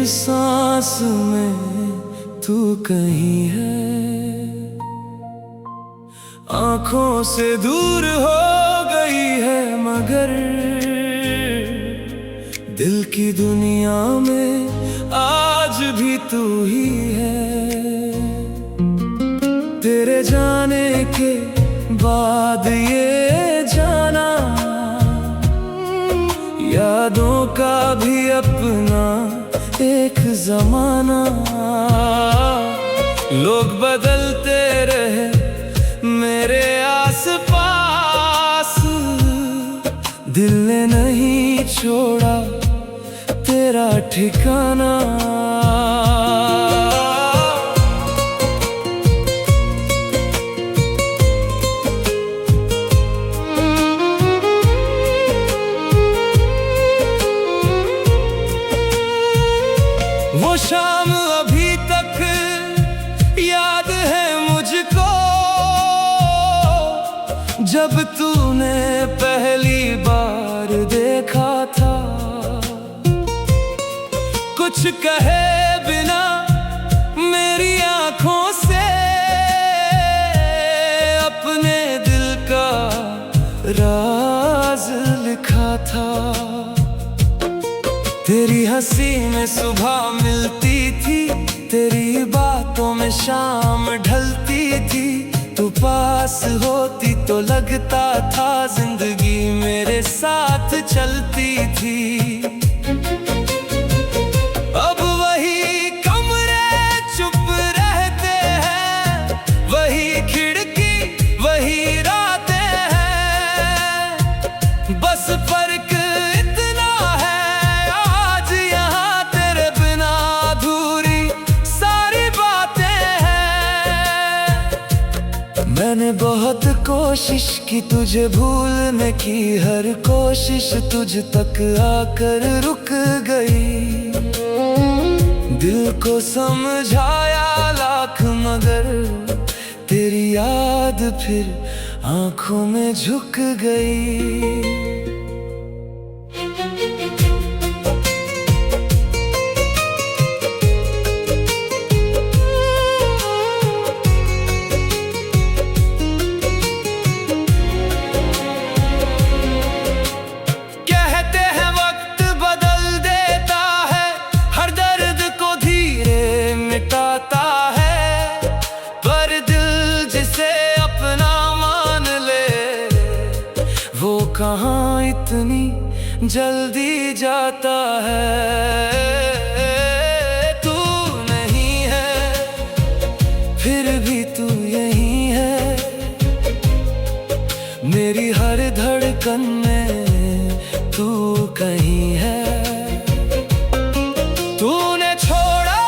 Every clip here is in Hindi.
सांस में तू कहीं है, आंखों से दूर हो गई है मगर दिल की दुनिया में आज भी तू ही है। तेरे जाने के बाद ये जाना, यादों का भी अपना एक जमाना। लोग बदलते रहे मेरे आसपास, दिल ने नहीं छोड़ा तेरा ठिकाना। वो शाम अभी तक याद है मुझको, जब तूने पहली बार देखा था। कुछ कहे बिना मेरी आंखों से अपने दिल का राज लिखा था। तेरी हंसी में सुबह मिलती थी, तेरी बातों में शाम ढलती थी। तू पास होती तो लगता था जिंदगी मेरे साथ चलती थी। अब वही कमरे चुप रहते हैं, वही खिड़की वही रातें हैं। बस फर्क इतना है आज यहाँ तेरे बिना अधूरी सारी बातें हैं। मैंने बहुत कोशिश की तुझे भूलने की, हर कोशिश तुझ तक आकर रुक गई। दिल को समझाया लाख मगर तेरी याद फिर आंखों में झुक गई। कहाँ इतनी जल्दी जाता है। तू नहीं है फिर भी तू यही है, मेरी हर धड़कन में तू कहीं है। तूने छोड़ा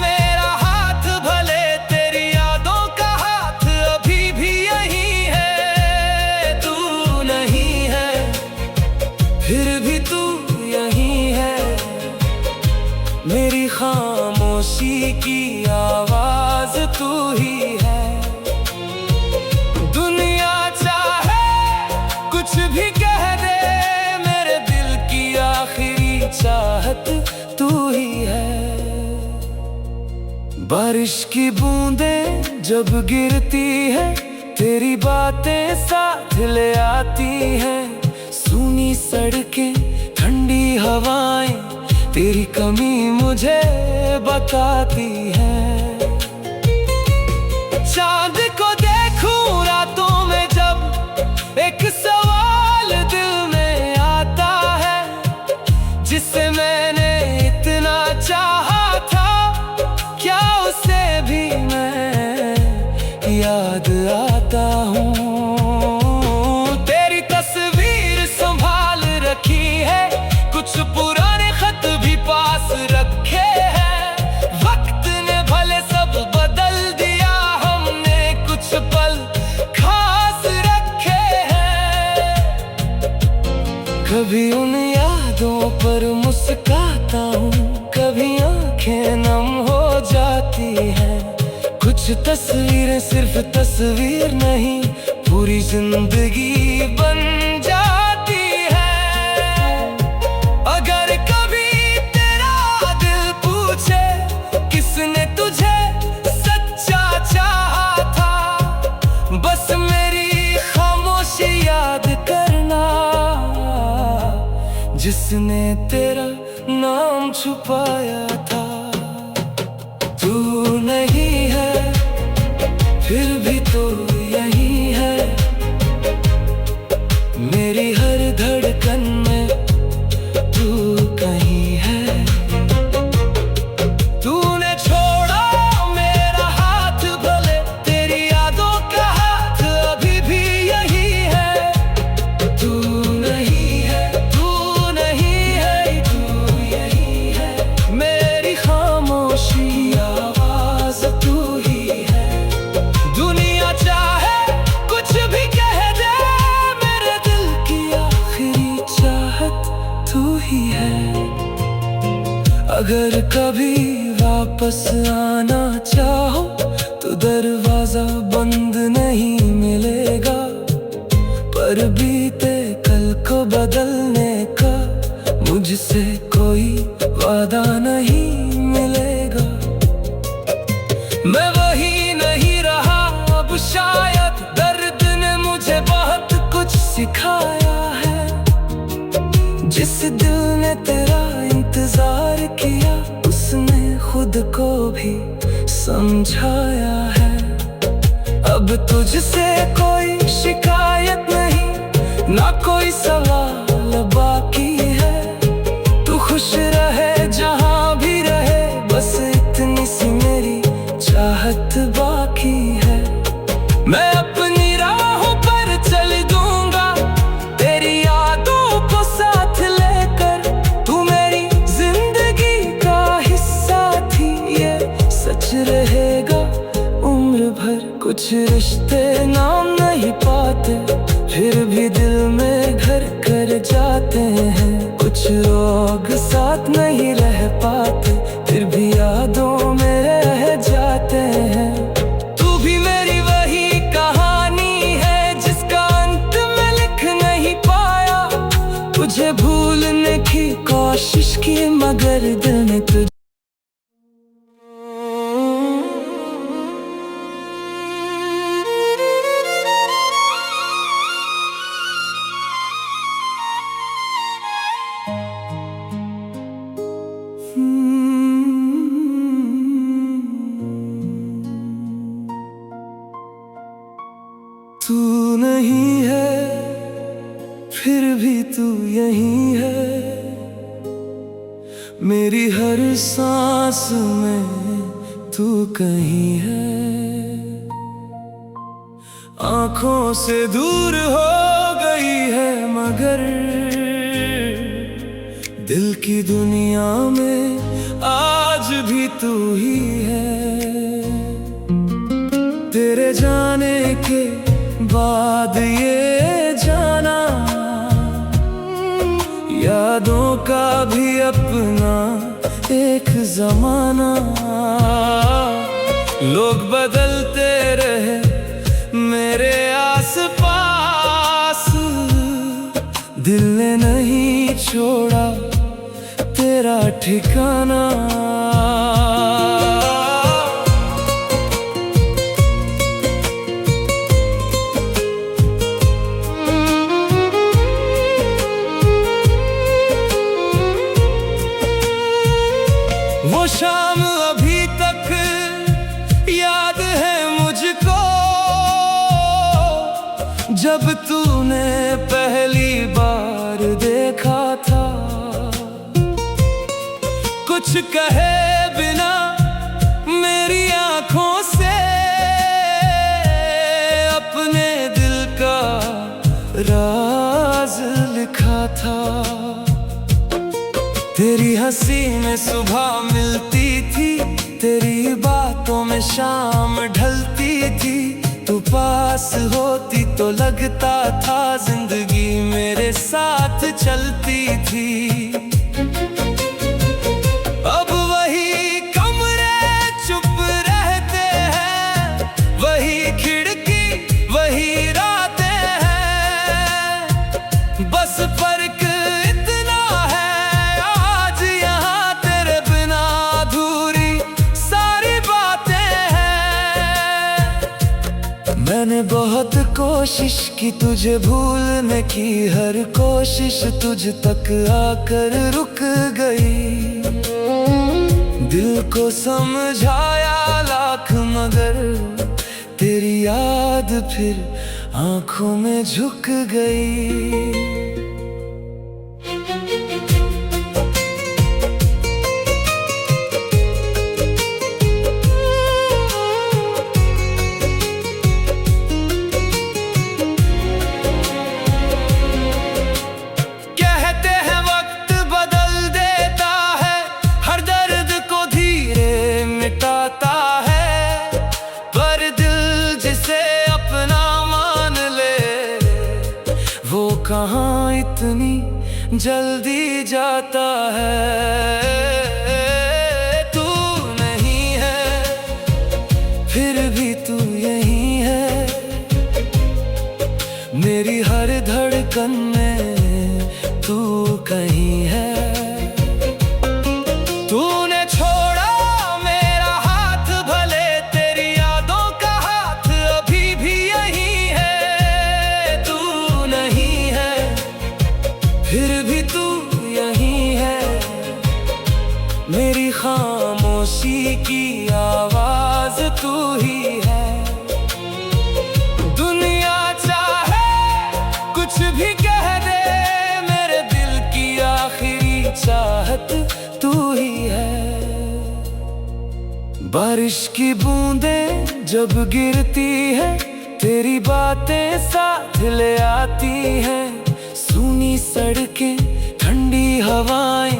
मेरा हाथ, भले तेरी यादों का हाथ अभी भी यही है। तू नहीं है फिर भी तू यही है, मेरी खामोशी की आवाज तू ही है। दुनिया चाहे कुछ भी कह दे, मेरे दिल की आखिरी चाहत तू ही है। बारिश की बूंदें जब गिरती है, तेरी बातें साथ ले आती हैं। सूनी सड़कें ठंडी हवाएं तेरी कमी मुझे बताती हैं। चांद को देखूं रातों में जब, एक सवाल दिल में आता है। जिसे मैंने इतना चाहा था, क्या उसे भी मैं याद आता हूँ। तेरी तस्वीर संभाल रखी है, कुछ पुराने खत भी पास रखे हैं। वक्त ने भले सब बदल दिया, हमने कुछ पल खास रखे हैं। कभी उन यादों पर मुस्कुराता हूँ, कभी आंखें नम हो जाती हैं। कुछ तस्वीरें सिर्फ तस्वीर नहीं, पूरी जिंदगी बन जाती है। अगर कभी तेरा दिल पूरा जिसने तेरा नाम छुपाया था। तू नहीं है फिर भी तो यही है, मेरी हर धड़कन में तू कहीं है। तूने छोड़ा मेरा हाथ भले, तेरी यादों का हाथ अभी भी यही है। तू नहीं है, तू नहीं है, तू यही है, मेरी खामोशी आवाज तू ही है। दुनिया चाहे कुछ भी कह दे, मेरे दिल की आखिरी चाहत तू ही है। अगर कभी वापस आना चाहो तो दरवाजा बंद नहीं मिलेगा, पर बीते कल को बदलने का मुझसे कोई वादा नहीं मिलेगा। मैं वही नहीं रहा अब शायद, दर्द ने मुझे बहुत कुछ सिखाया है। जिस दिल ने तेरा इंतजार किया, उसने खुद को भी समझाया है। अब तुझसे कोई शिकायत नहीं, ना कोई सवाल बाकी है। तू खुश रहे जहां भी रहे, बस इतनी सी मेरी चाहत बाकी है। मैं अपनी राहों पर चल दूंगा, तेरी यादों को साथ लेकर। तू मेरी जिंदगी का हिस्सा थी, ये सच रहेगा उम्र भर। कुछ रिश्ते नाम नहीं पाते, फिर भी दिल में घर कर जाते हैं। कुछ लोग साथ नहीं रह पाते, फिर भी यादों में रह जाते हैं। तू भी मेरी वही कहानी है, जिसका अंत मैं लिख नहीं पाया। तुझे भूलने की कोशिश की, मगर दिल ने तुझे तू नहीं है फिर भी तू यही है, मेरी हर सांस में तू कहीं है। आंखों से दूर हो गई है मगर दिल की दुनिया में आज भी तू ही है। तेरे जाने के बाद ये जाना, यादों का भी अपना एक जमाना। लोग बदलते रहे मेरे आसपास, दिल ने नहीं छोड़ा तेरा ठिकाना। वो शाम अभी तक याद है मुझको, जब तूने पहली बार देखा था। कुछ कहे बिना मेरी आंखों से अपने दिल का राज लिखा था। तेरी हंसी में सुबह मिलती थी, तेरी बातों में शाम ढलती थी। तू पास होती तो लगता था जिंदगी मेरे साथ चलती थी। अब वही कमरे चुप रहते हैं, वही खिड़की वही रातें हैं। बस फर्क इतना है, आज यहाँ तेरे बिना अधूरी सारी बातें हैं। मैंने मैंने बहुत कोशिश की तुझे भूलने की, हर कोशिश तुझ तक आकर रुक गई। दिल को समझाया लाख मगर तेरी याद फिर आंखों में झुक गई। कहाँ इतनी जल्दी जाता है। तू नहीं है फिर भी तू यही है, मेरी हर धड़कन में तू कहीं है। तूने छोड़ा मेरा हाथ, भले तेरी यादों का हाथ अभी भी यही है। तू नहीं है फिर भी तू यही है, मेरी खामोशी की आवाज तू ही है। दुनिया चाहे कुछ भी कह दे, मेरे दिल की आखिरी चाहत तू ही है। बारिश की बूंदें जब गिरती है, तेरी बातें साथ ले आती हैं। सूनी सड़कें ठंडी हवाएं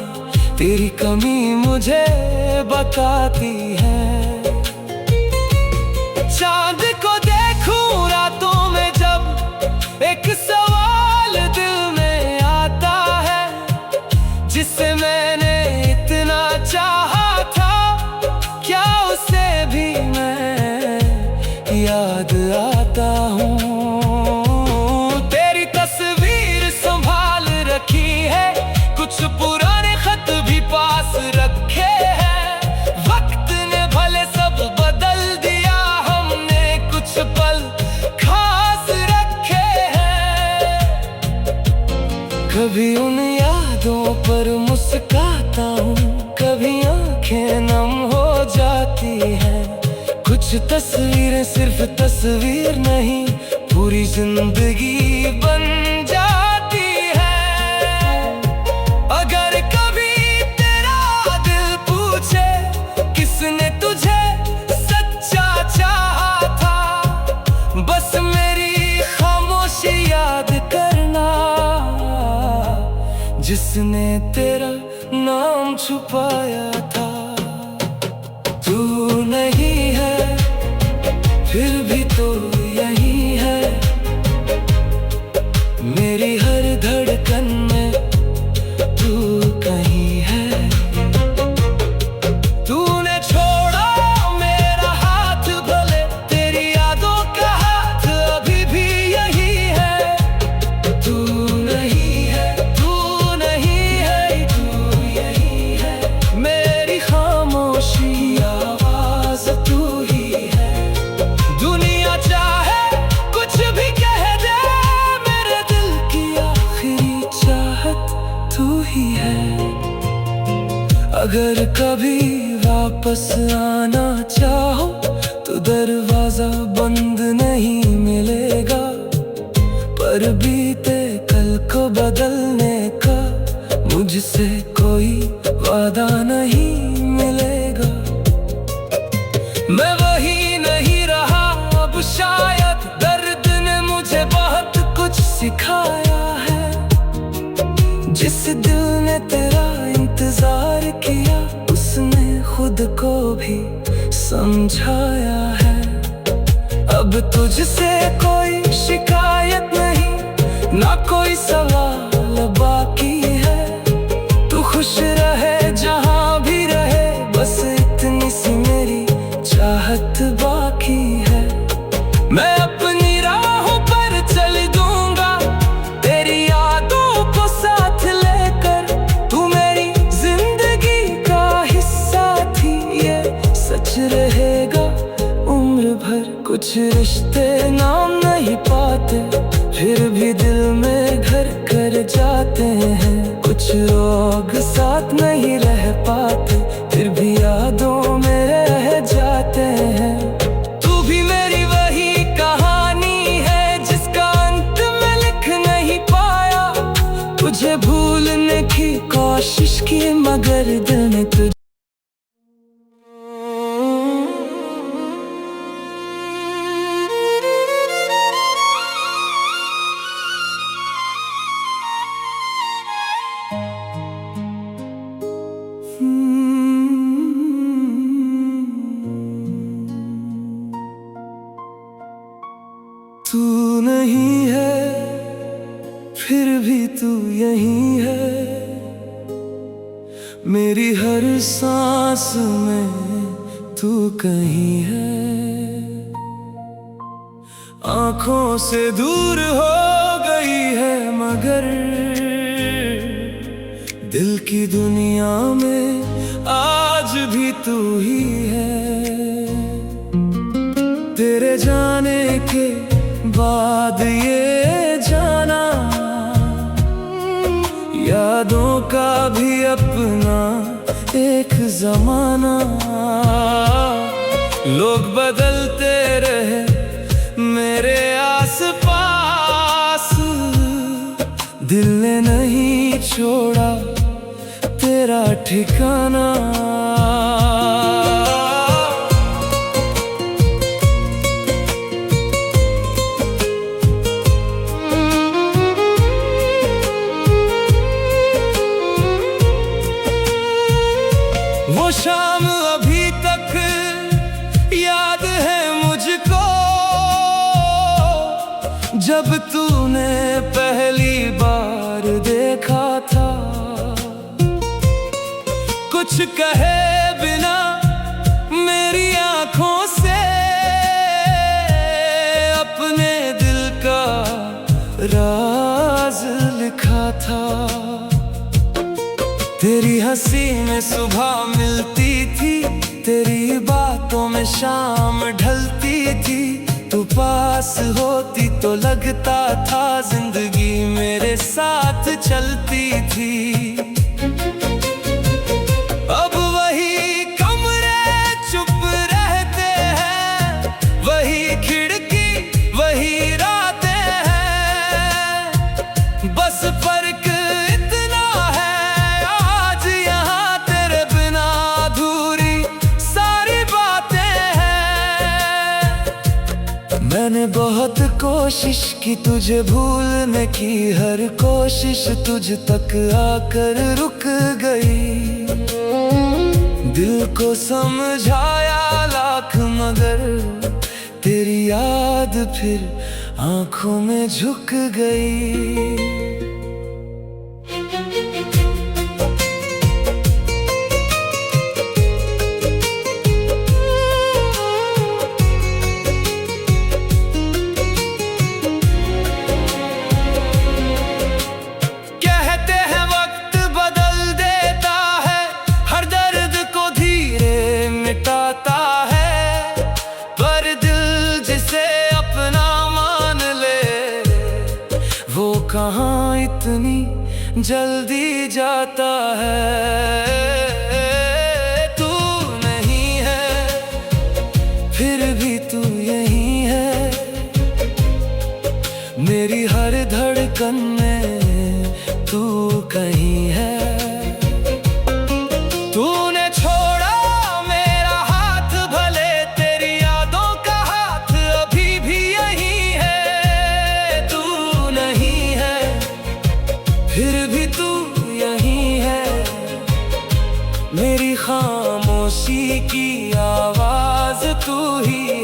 तेरी कमी मुझे बताती हैं। चांद को देखूं रातों में जब, एक सवाल दिल में आता है। जिसे मैंने इतना चाहा था, क्या उसे भी मैं याद आता हूँ। कुछ पुराने खत भी पास रखे हैं, वक्त ने भले सब बदल दिया, हमने कुछ पल खास रखे हैं। कभी उन यादों पर मुस्कुराता हूँ, कभी आंखें नम हो जाती हैं। कुछ तस्वीरें सिर्फ तस्वीर नहीं, पूरी जिंदगी बन जाती है। किसने तुझे सच्चा चाहा था, बस मेरी खामोशी याद करना। जिसने तेरा नाम छुपाया था। तू नहीं है फिर भी तू यही है, मेरी हर धड़कन में तू कहीं है। अगर कभी वापस आना चाहो तो दरवाजा बंद नहीं मिलेगा, पर बीते कल को बदलने का मुझसे कोई वादा नहीं मिलेगा। मैं वही नहीं रहा अब शायद, दर्द ने मुझे बहुत कुछ सिखाया है। जिस दिल ने तेरा इंतजार किया, उसने खुद को भी समझाया है। अब तुझसे कोई शिकायत नहीं, ना कोई सवाल बाकी है। तू खुश रहे जहां भी रहे, बस इतनी सी मेरी चाहत बाकी है। मैं अपनी राहों पर चल दूंगा, तेरी यादों को साथ लेकर। तू मेरी जिंदगी का हिस्सा थी, ये सच रहेगा उम्र भर। कुछ रिश्ते नाम नहीं पाते, फिर भी दिल में घर कर जाते हैं। कुछ लोग साथ नहीं रह पाते, फिर भी यादों में रह जाते हैं। तू भी मेरी वही कहानी है जिसका अंत मैं लिख नहीं पाया। तुझे भूलने की कोशिश की मगर दिल ने तुझे तू नहीं है फिर भी तू यही है, मेरी हर सांस में तू कहीं है। आंखों से दूर हो गई है मगर दिल की दुनिया में आज भी तू ही है। तेरे जाने के बाद ये जाना, यादों का भी अपना एक जमाना। लोग बदलते रहे मेरे आसपास, दिल ने नहीं छोड़ा तेरा ठिकाना। वो शाम अभी तक याद है मुझको, जब तूने पहली बार देखा था। कुछ कहे बिना मेरी आंखों से अपने दिल का राज लिखा था। तेरी हंसी में सुबह मिलती थी, तेरी बातों में शाम ढलती थी। तू पास होती तो लगता था जिंदगी मेरे साथ चलती थी। अब वही कमरे चुप रहते हैं, वही खिड़की वही रातें हैं। बस फर्क इतना है आज यहाँ तेरे बिना अधूरी सारी बातें हैं। मैंने बहुत कोशिश की तुझे भूलने की, हर कोशिश तुझ तक आकर रुक गई। दिल को समझाया लाख मगर तेरी याद फिर आंखों में झुक गई। कहाँ इतनी जल्दी जाता है। तू नहीं है फिर भी तू यही है, मेरी हर धड़कन में तू कहीं है। तूने छोड़ा मेरा हाथ भले तेरी यादों का हाथ अभी भी यही है। तू नहीं है फिर भी तू यही है, मेरी खामोशी की आवाज तू ही